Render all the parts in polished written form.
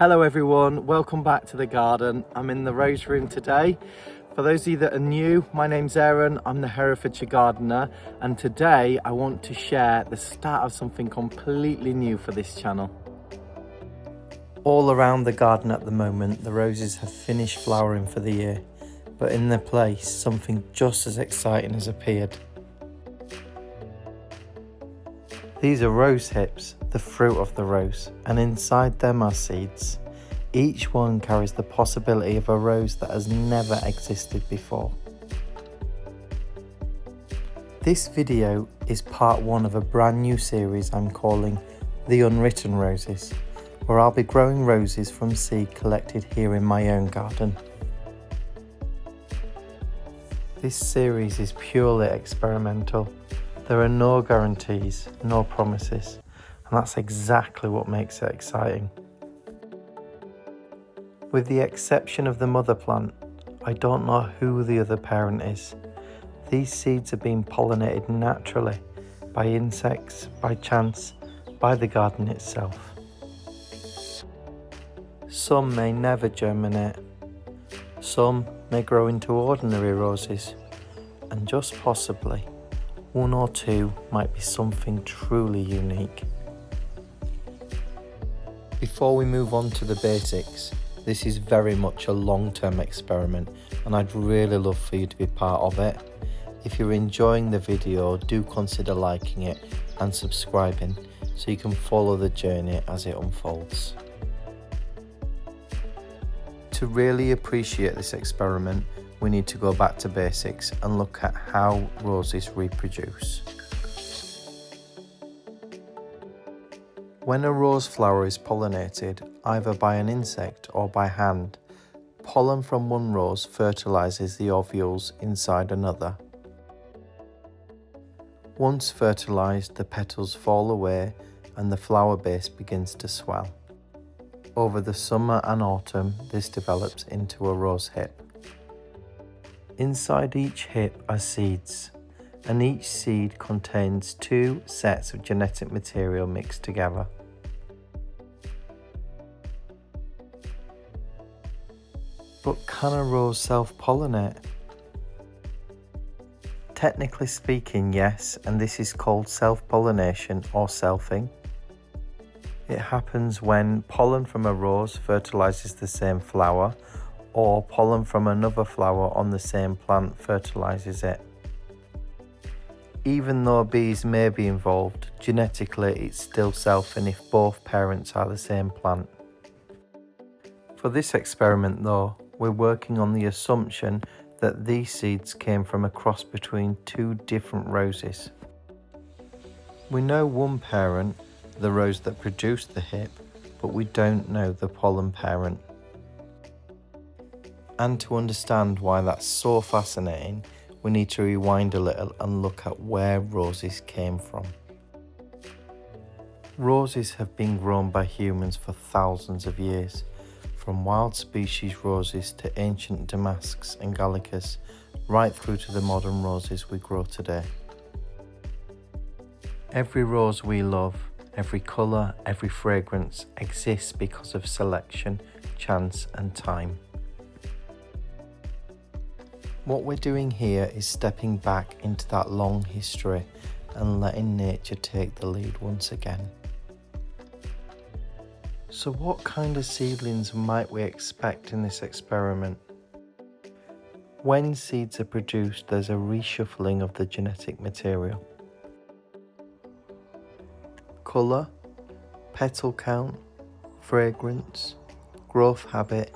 Hello everyone, welcome back to the garden. I'm in the rose room today. For those of you that are new, my name's Aaron, I'm the Herefordshire gardener, and today I want to share the start of something completely new for this channel. All around the garden at the moment, the roses have finished flowering for the year, but in their place, something just as exciting has appeared. These are rose hips, the fruit of the rose, and inside them are seeds. Each one carries the possibility of a rose that has never existed before. This video is part one of a brand new series I'm calling the Unwritten Roses, where I'll be growing roses from seed collected here in my own garden. This series is purely experimental. There are no guarantees, no promises, and that's exactly what makes it exciting. With the exception of the mother plant, I don't know who the other parent is. These seeds are being pollinated naturally, by insects, by chance, by the garden itself. Some may never germinate, some may grow into ordinary roses, and just possibly, one or two might be something truly unique. Before we move on to the basics, this is very much a long-term experiment and I'd really love for you to be part of it. If you're enjoying the video, do consider liking it and subscribing so you can follow the journey as it unfolds. To really appreciate this experiment, we need to go back to basics and look at how roses reproduce. When a rose flower is pollinated, either by an insect or by hand, pollen from one rose fertilizes the ovules inside another. Once fertilized, the petals fall away and the flower base begins to swell. Over the summer and autumn, this develops into a rose hip. Inside each hip are seeds, and each seed contains two sets of genetic material mixed together. But can a rose self-pollinate? Technically speaking, yes, and this is called self-pollination or selfing. It happens when pollen from a rose fertilizes the same flower, or pollen from another flower on the same plant fertilizes it. Even though bees may be involved, genetically it's still selfing if both parents are the same plant. For this experiment though, we're working on the assumption that these seeds came from a cross between two different roses. We know one parent, the rose that produced the hip, but we don't know the pollen parent. And to understand why that's so fascinating, we need to rewind a little and look at where roses came from. Roses have been grown by humans for thousands of years, from wild species roses to ancient damasks and gallicas, right through to the modern roses we grow today. Every rose we love, every colour, every fragrance exists because of selection, chance and time. What we're doing here is stepping back into that long history and letting nature take the lead once again. So what kind of seedlings might we expect in this experiment? When seeds are produced, there's a reshuffling of the genetic material. Colour, petal count, fragrance, growth habit,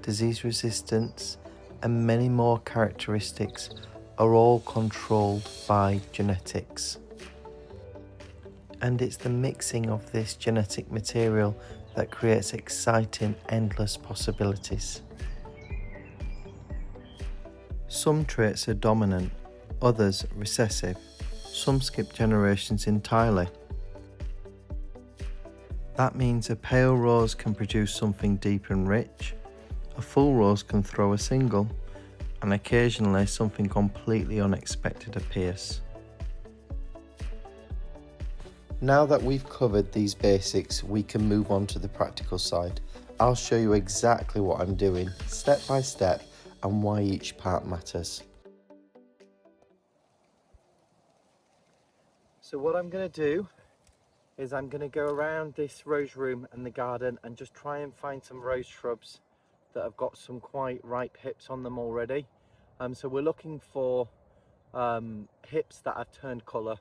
disease resistance, and many more characteristics are all controlled by genetics. And it's the mixing of this genetic material that creates exciting, endless possibilities. Some traits are dominant, others recessive, some skip generations entirely. That means a pale rose can produce something deep and rich, a full rose can throw a single, and occasionally something completely unexpected appears. Now that we've covered these basics, we can move on to the practical side I'll show you exactly what I'm doing, step by step, and why each part matters. So what I'm going to do is I'm going to go around this rose room and the garden and just try and find some rose shrubs that have got some quite ripe hips on them already. So we're looking for hips that have turned colour.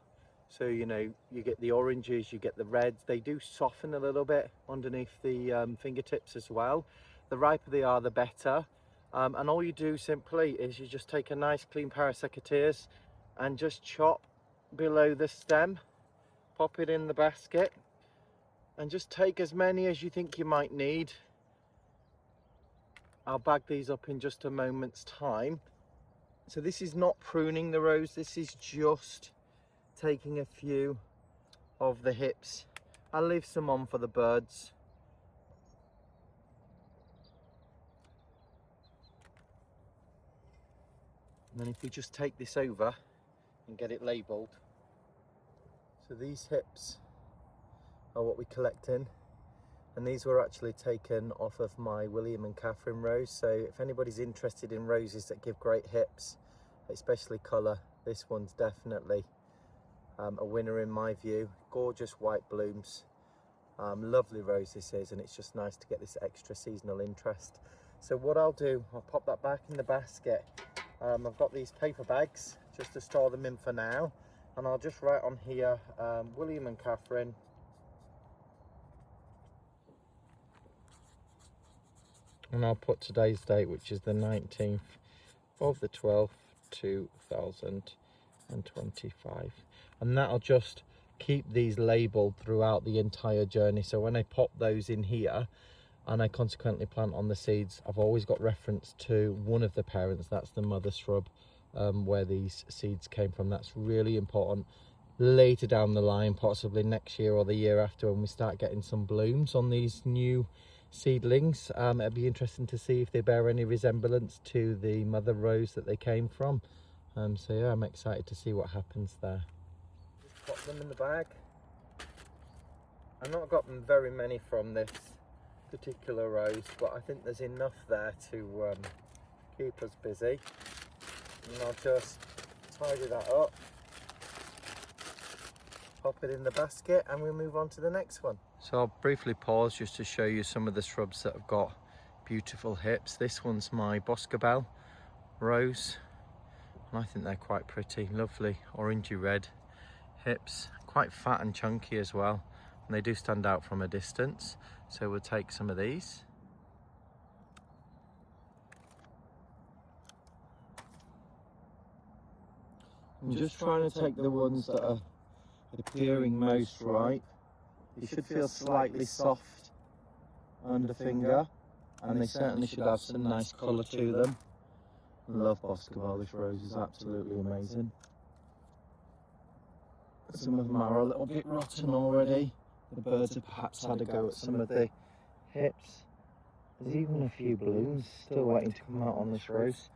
So, you know, you get the oranges, you get the reds. They do soften a little bit underneath the fingertips as well. The riper they are, the better. And all you do simply is you just take a nice clean pair of secateurs and just chop below the stem, pop it in the basket, and just take as many as you think you might need. I'll bag these up in just a moment's time. So this is not pruning the rose, this is just taking a few of the hips. I'll leave some on for the birds. And then if we just take this over and get it labelled. So these hips are what we collect in. And these were actually taken off of my William and Catherine rose. So if anybody's interested in roses that give great hips, especially colour, this one's definitely a winner in my view. Gorgeous white blooms. Lovely rose this is, and it's just nice to get this extra seasonal interest. So what I'll do, I'll pop that back in the basket. I've got these paper bags just to store them in for now. And I'll just write on here, William and Catherine. And I'll put today's date, which is the 19th of the 12th, 2025. And that'll just keep these labelled throughout the entire journey. So when I pop those in here and I consequently plant on the seeds, I've always got reference to one of the parents, that's the mother shrub, where these seeds came from. That's really important. Later down the line, possibly next year or the year after, when we start getting some blooms on these new seedlings, it'd be interesting to see if they bear any resemblance to the mother rose that they came from. So yeah, I'm excited to see what happens there. Just pop them in the bag. I've not gotten very many from this particular rose, but I think there's enough there to keep us busy. And I'll just tidy that up, pop it in the basket, and we'll move on to the next one. So I'll briefly pause just to show you some of the shrubs that have got beautiful hips. This one's my Boscobel rose, and I think they're quite pretty. Lovely orangey red hips, quite fat and chunky as well, and they do stand out from a distance. So we'll take some of these. I'm just trying to take the ones that are appearing most ripe. They should feel slightly soft under finger, and they certainly should have some nice colour to them. I love Boscobel, this rose is absolutely amazing. Some of them are a little bit rotten already. The birds have perhaps had a go at some of the hips. There's even a few blooms still waiting to come out on this rose.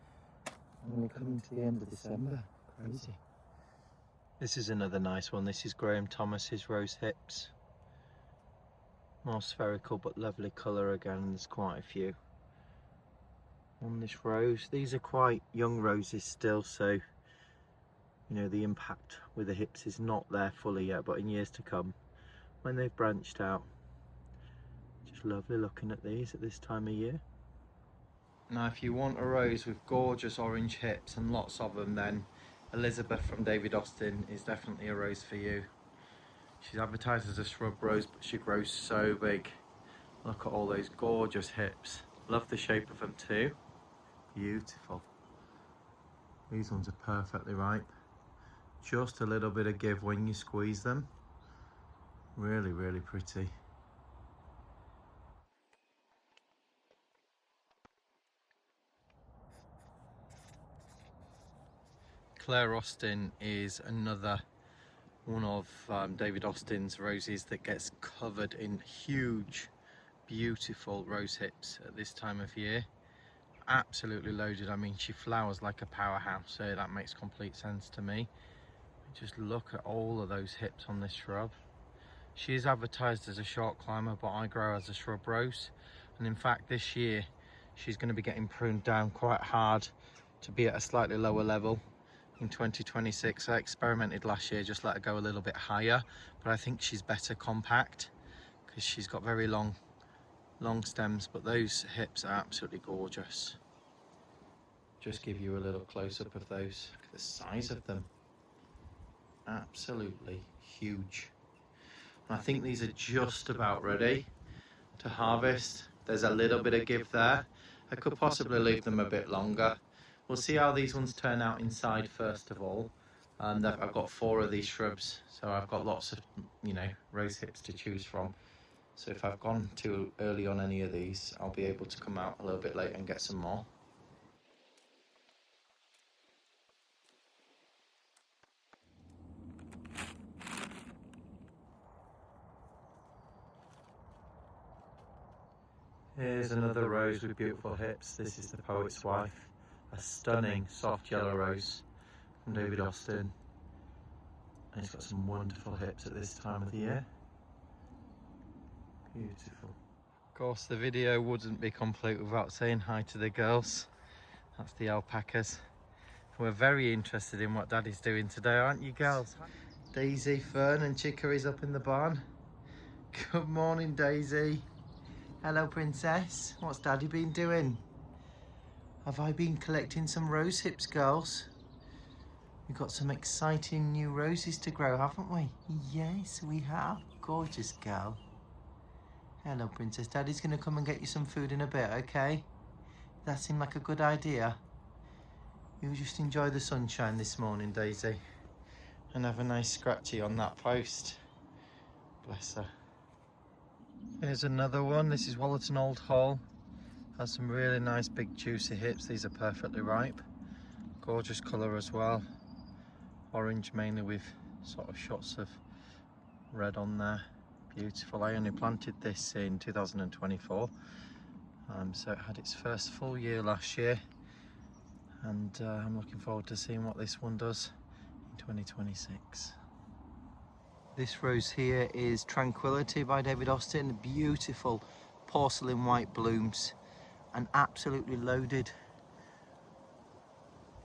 And we're coming to the end of December. Crazy. This is another nice one. This is Graham Thomas's rose hips. More spherical but lovely colour again. There's quite a few on this rose. These are quite young roses still, so you know the impact with the hips is not there fully yet, but in years to come when they've branched out. Just lovely looking at these at this time of year. Now if you want a rose with gorgeous orange hips and lots of them, then Elizabeth from David Austin is definitely a rose for you. She's advertised as a shrub rose, but she grows so big. Look at all those gorgeous hips. Love the shape of them too. Beautiful. These ones are perfectly ripe. Just a little bit of give when you squeeze them. Really, really pretty. Claire Austin is another one of David Austin's roses that gets covered in huge, beautiful rose hips at this time of year. Absolutely loaded. I mean, she flowers like a powerhouse, so that makes complete sense to me. Just look at all of those hips on this shrub. She is advertised as a short climber, but I grow as a shrub rose. And in fact, this year, she's going to be getting pruned down quite hard to be at a slightly lower level in 2026. I experimented last year, just let her go a little bit higher, but I think she's better compact because she's got very long stems, but those hips are absolutely gorgeous. Just give you a little close-up of those. Look at the size of them. Absolutely huge. And I think these are just about ready to harvest. There's a little bit of give there. I could possibly leave them a bit longer. We'll see how these ones turn out inside first of all. And I've got 4 of these shrubs, so I've got lots of, rose hips to choose from. So if I've gone too early on any of these, I'll be able to come out a little bit later and get some more. Here's another rose with beautiful hips. This is the Poet's Wife, a stunning soft yellow rose from David Austin. And it's got some wonderful hips at this time of the year. Beautiful. Of course, the video wouldn't be complete without saying hi to the girls. That's the alpacas. We're very interested in what Daddy's doing today, aren't you girls? Daisy, Fern and Chicory's up in the barn. Good morning, Daisy. Hello, Princess. What's Daddy been doing? Have I been collecting some rose hips, girls? We've got some exciting new roses to grow, haven't we? Yes, we have. Gorgeous girl. Hello, Princess. Daddy's going to come and get you some food in a bit, okay? That seemed like a good idea. You just enjoy the sunshine this morning, Daisy. And have a nice scratchy on that post. Bless her. Here's another one. This is Wallerton Old Hall. Has some really nice big juicy hips. These are perfectly ripe. Gorgeous colour as well. Orange mainly with sort of shots of red on there. Beautiful. I only planted this in 2024. So it had its first full year last year. And I'm looking forward to seeing what this one does in 2026. This rose here is Tranquility by David Austin. Beautiful porcelain white blooms and absolutely loaded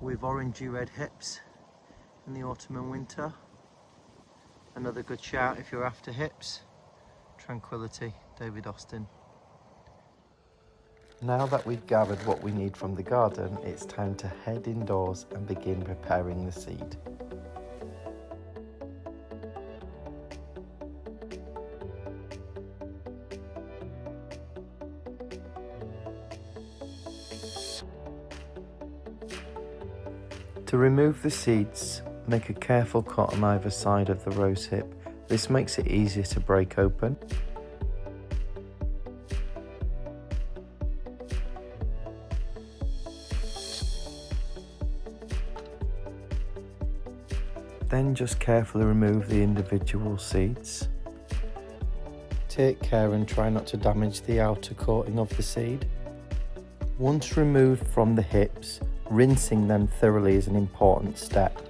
with orangey red hips in the autumn and winter. Another good shout if you're after hips. Tranquility, David Austin. Now that we've gathered what we need from the garden, it's time to head indoors and begin preparing the seed. To remove the seeds, make a careful cut on either side of the rose hip. This makes it easier to break open. Then just carefully remove the individual seeds. Take care and try not to damage the outer coating of the seed. Once removed from the hips, rinsing them thoroughly is an important step.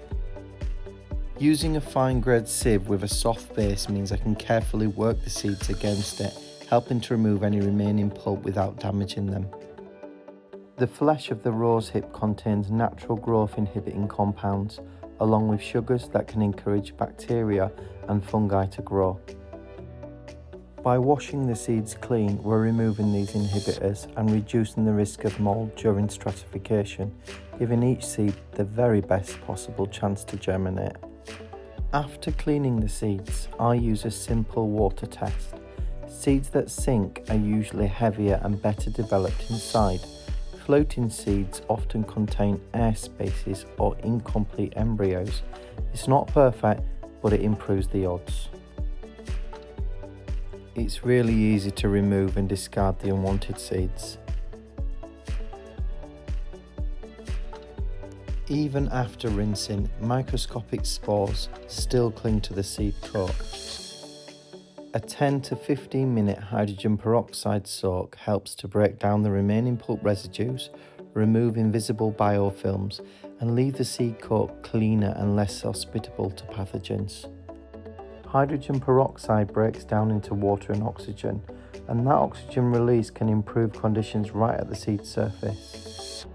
Using a fine grade sieve with a soft base means I can carefully work the seeds against it, helping to remove any remaining pulp without damaging them. The flesh of the rose hip contains natural growth inhibiting compounds, along with sugars that can encourage bacteria and fungi to grow. By washing the seeds clean, we're removing these inhibitors and reducing the risk of mold during stratification, giving each seed the very best possible chance to germinate. After cleaning the seeds, I use a simple water test. Seeds that sink are usually heavier and better developed inside. Floating seeds often contain air spaces or incomplete embryos. It's not perfect, but it improves the odds. It's really easy to remove and discard the unwanted seeds. Even after rinsing, microscopic spores still cling to the seed coat. A 10 to 15 minute hydrogen peroxide soak helps to break down the remaining pulp residues, remove invisible biofilms, and leave the seed coat cleaner and less hospitable to pathogens. Hydrogen peroxide breaks down into water and oxygen, and that oxygen release can improve conditions right at the seed surface.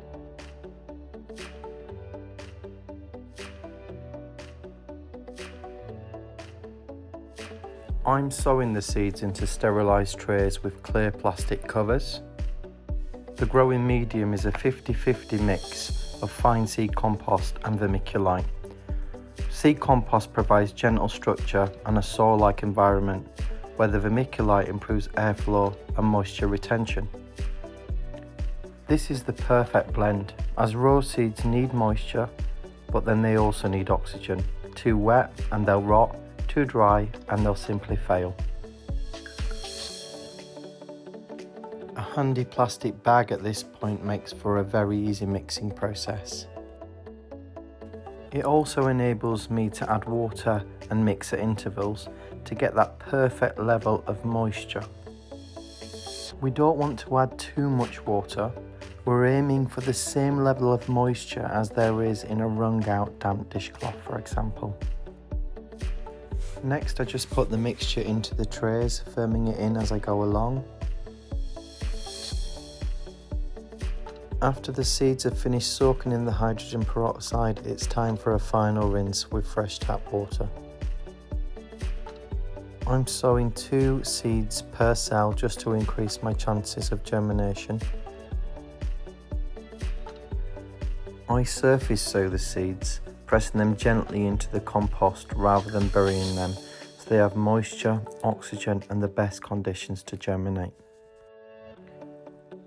I'm sowing the seeds into sterilised trays with clear plastic covers. The growing medium is a 50-50 mix of fine seed compost and vermiculite. Seed compost provides gentle structure and a soil-like environment, where the vermiculite improves airflow and moisture retention. This is the perfect blend, as rose seeds need moisture, but then they also need oxygen. Too wet and they'll rot, too dry and they'll simply fail. A handy plastic bag at this point makes for a very easy mixing process. It also enables me to add water and mix at intervals to get that perfect level of moisture. We don't want to add too much water. We're aiming for the same level of moisture as there is in a wrung out damp dishcloth, for example. Next, I just put the mixture into the trays, firming it in as I go along. After the seeds have finished soaking in the hydrogen peroxide, it's time for a final rinse with fresh tap water. I'm sowing 2 seeds per cell just to increase my chances of germination. I surface sow the seeds, pressing them gently into the compost rather than burying them, so they have moisture, oxygen and the best conditions to germinate.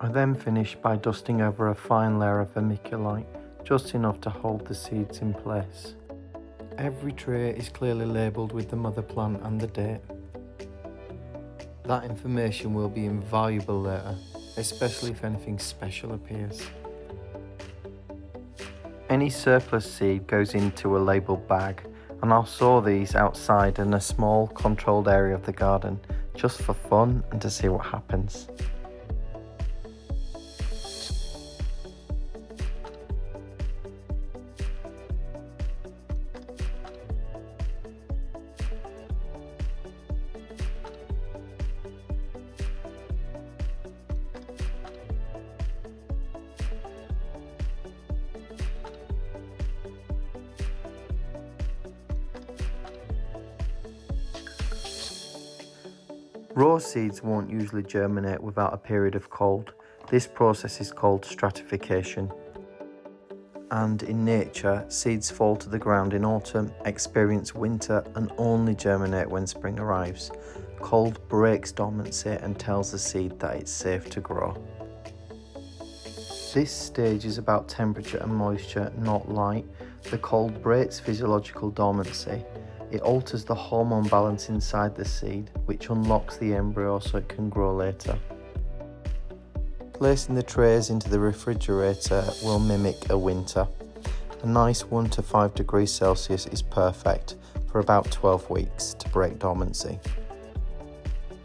I then finish by dusting over a fine layer of vermiculite, just enough to hold the seeds in place. Every tray is clearly labelled with the mother plant and the date. That information will be invaluable later, especially if anything special appears. Any surplus seed goes into a labelled bag, and I'll sow these outside in a small controlled area of the garden, just for fun and to see what happens. Rose seeds won't usually germinate without a period of cold. This process is called stratification. And in nature, seeds fall to the ground in autumn, experience winter and only germinate when spring arrives. Cold breaks dormancy and tells the seed that it's safe to grow. This stage is about temperature and moisture, not light. The cold breaks physiological dormancy. It alters the hormone balance inside the seed, which unlocks the embryo so it can grow later. Placing the trays into the refrigerator will mimic a winter. A nice 1 to 5 degrees Celsius is perfect for about 12 weeks to break dormancy.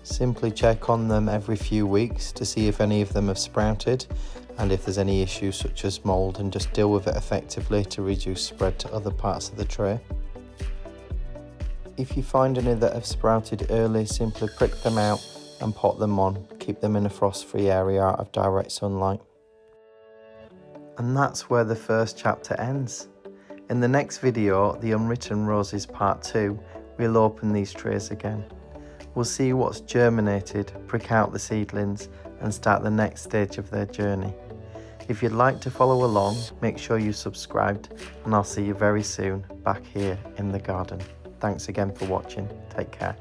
Simply check on them every few weeks to see if any of them have sprouted and if there's any issues such as mould, and just deal with it effectively to reduce spread to other parts of the tray. If you find any that have sprouted early, simply prick them out and pot them on. Keep them in a frost-free area out of direct sunlight. And that's where the first chapter ends. In the next video, the Unwritten Roses Part 2, we'll open these trays again. We'll see what's germinated, prick out the seedlings and start the next stage of their journey. If you'd like to follow along, make sure you subscribed, and I'll see you very soon back here in the garden. Thanks again for watching. Take care.